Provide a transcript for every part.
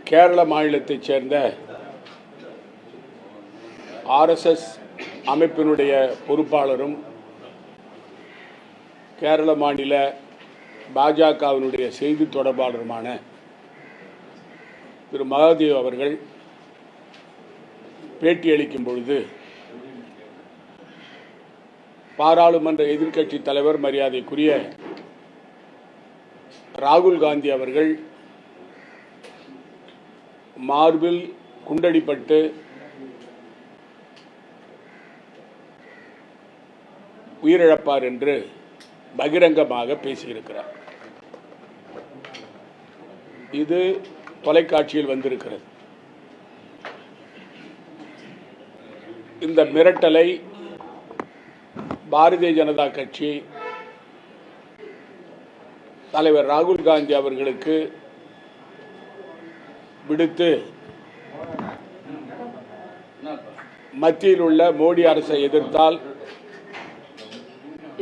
கேரள மாநிலத்தைச் சேர்ந்த RSS அமைப்பினுடைய பொறுப்பாளரும் கேரள மாநில பாஜகவினுடைய செய்தி தொடர்பாளருமான திரு மகாதேவ் அவர்கள் பேட்டியளிக்கும் பொழுது பாராளுமன்ற எதிர்க்கட்சி தலைவர் மரியாதைக்குரிய ராகுல் காந்தி அவர்கள் மார்பில் குண்டடிப்பட்டு உயிரிழப்பார் என்று பகிரங்கமாக பேசியிருக்கிறார். இது தொலைக்காட்சியில் வந்திருக்கிறது. இந்த மிரட்டலை பாரதிய ஜனதா கட்சி தலைவர் ராகுல் காந்தி அவர்களுக்கு விடுத்து மத்தியில் உள்ள மோடி அரசை எதிர்த்தால்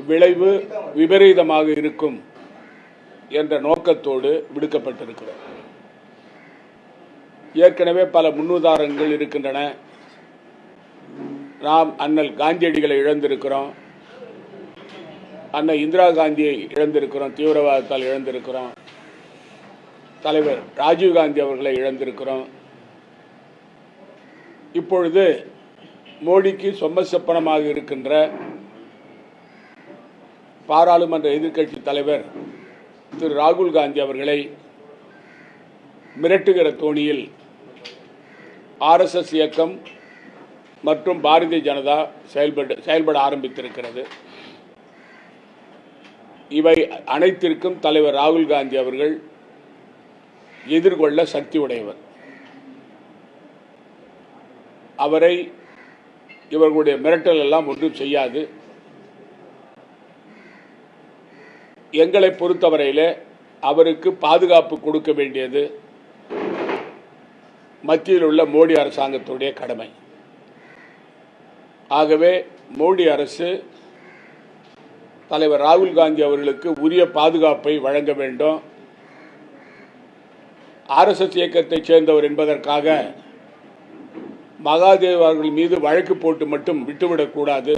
விளைவு விபரீதமாக இருக்கும் என்ற நோக்கத்தோடு விடுக்கப்பட்டிருக்கிறது. ஏற்கனவே பல முன்னுதாரணங்கள் இருக்கின்றன. நாம் அண்ணல் காந்தியடிகளை இழந்திருக்கிறோம், அண்ணன் இந்திரா காந்தியை இழந்திருக்கிறோம், தீவிரவாதத்தால் இழந்திருக்கிறோம், தலைவர் ராஜீவ்காந்தி அவர்களை இழந்திருக்கிறோம். இப்பொழுது மோடிக்கு சொம்மசப்பனமாக இருக்கின்ற பாராளுமன்ற எதிர்க்கட்சி தலைவர் திரு ராகுல் காந்தி அவர்களை மிரட்டுகிற தோணியில் RSS இயக்கம் மற்றும் பாரதிய ஜனதா செயல்பட ஆரம்பித்திருக்கிறது. இவை அனைத்திற்கும் தலைவர் ராகுல் காந்தி அவர்கள் எதிர்கொள்ள சக்தி உடையவர். அவரை இவர்களுடைய மிரட்டல் எல்லாம் ஒன்றும் செய்யாது. எங்களை பொறுத்தவரையிலே அவருக்கு பாதுகாப்பு கொடுக்க வேண்டியது மத்தியில் உள்ள மோடி அரசாங்கத்துடைய கடமை. ஆகவே மோடி அரசு தலைவர் ராகுல் காந்தி அவர்களுக்கு உரிய பாதுகாப்பை வழங்க வேண்டும். RSS இயக்கத்தைச் சேர்ந்தவர் என்பதற்காக மகாதேவ் அவர்கள் மீது வழக்கு போட்டு மட்டும் விட்டுவிடக்கூடாது.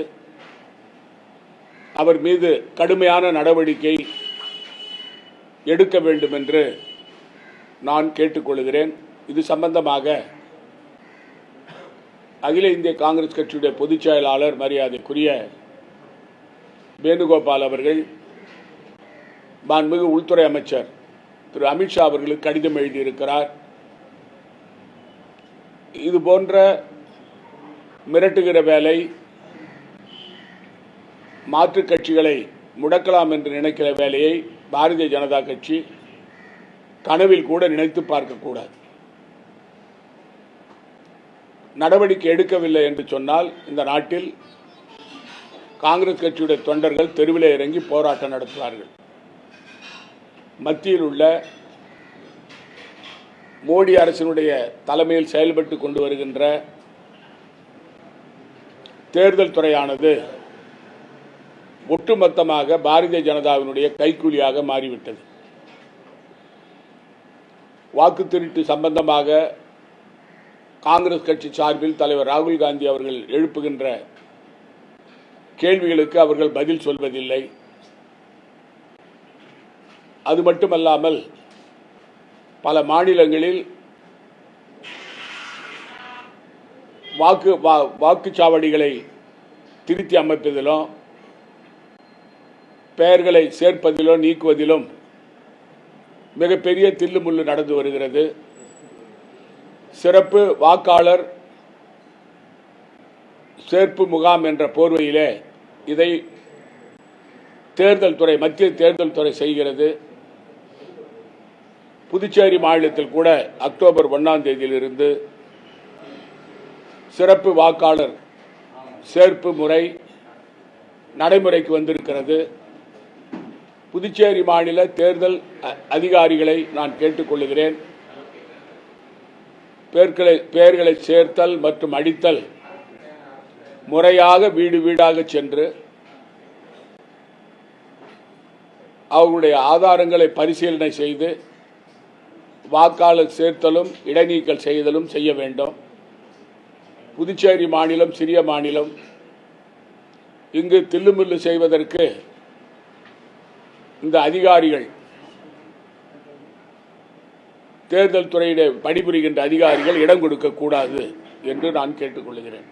அவர் மீது கடுமையான நடவடிக்கை எடுக்க வேண்டும் என்று நான் கேட்டுக்கொள்கிறேன். இது சம்பந்தமாக அகில இந்திய காங்கிரஸ் கட்சியுடைய பொதுச் செயலாளர் மரியாதைக்குரிய வேணுகோபால் அவர்கள் மாண்புமிகு உள்துறை அமைச்சர் திரு அமித்ஷா அவர்களுக்கு கடிதம் எழுதியிருக்கிறார். இது போன்ற மிரட்டுகிற வேலை மாற்றுக் கட்சிகளை முடக்கலாம் என்று நினைக்கிற வேலையை பாரதிய ஜனதா கட்சி கனவில் கூட நினைத்து பார்க்கக்கூடாது. நடவடிக்கை எடுக்கவில்லை என்று சொன்னால் இந்த நாட்டில் காங்கிரஸ் கட்சியுடைய தொண்டர்கள் தெருவில் இறங்கி போராட்டம் நடத்துவார்கள். மத்தியில் உள்ள மோடி அரசினுடைய தலைமையில் செயல்பட்டு கொண்டு வருகின்ற தேர்தல் துறையானது ஒட்டுமொத்தமாக பாரதிய ஜனதாவினுடைய கைக்கூலியாக மாறிவிட்டது. வாக்கு திருட்டு சம்பந்தமாக காங்கிரஸ் கட்சி சார்பில் தலைவர் ராகுல் காந்தி அவர்கள் எழுப்புகின்ற கேள்விகளுக்கு அவர்கள் பதில் சொல்வதில்லை. அது மட்டுமல்லாமல் பல மாநிலங்களில் வாக்குச்சாவடிகளை திருத்தி அமைப்பதிலும் பெயர்களை சேர்ப்பதிலும் நீக்குவதிலும் மிகப்பெரிய தில்லுமுள்ளு நடந்து வருகிறது. சிறப்பு வாக்காளர் சேர்ப்பு முகாம் என்ற போர்வையிலே இதை தேர்தல் துறை, மத்திய தேர்தல் துறை செய்கிறது. புதுச்சேரி மாநிலத்தில் கூட அக்டோபர் 1ஆம் தேதியிலிருந்து சிறப்பு வாக்காளர் சேர்ப்பு முறை நடைமுறைக்கு வந்திருக்கிறது. புதுச்சேரி மாநில தேர்தல் அதிகாரிகளை நான் கேட்டுக்கொள்கிறேன், பெயர்களை சேர்த்தல் மற்றும் அடித்தல் முறையாக வீடு வீடாக சென்று அவர்களுடைய ஆதாரங்களை பரிசீலனை செய்து வாக்காளர் சேர்த்தலும் இடைநீக்கல் செய்தலும் செய்ய வேண்டும். புதுச்சேரி மாநிலம் சிறிய மாநிலம். இங்கு தில்லுமுல்லு செய்வதற்கு இந்த அதிகாரிகள், தேர்தல் துறையிலே பணிபுரிகின்ற அதிகாரிகள் இடம் கொடுக்க கூடாது என்று நான் கேட்டுக்கொள்கிறேன்.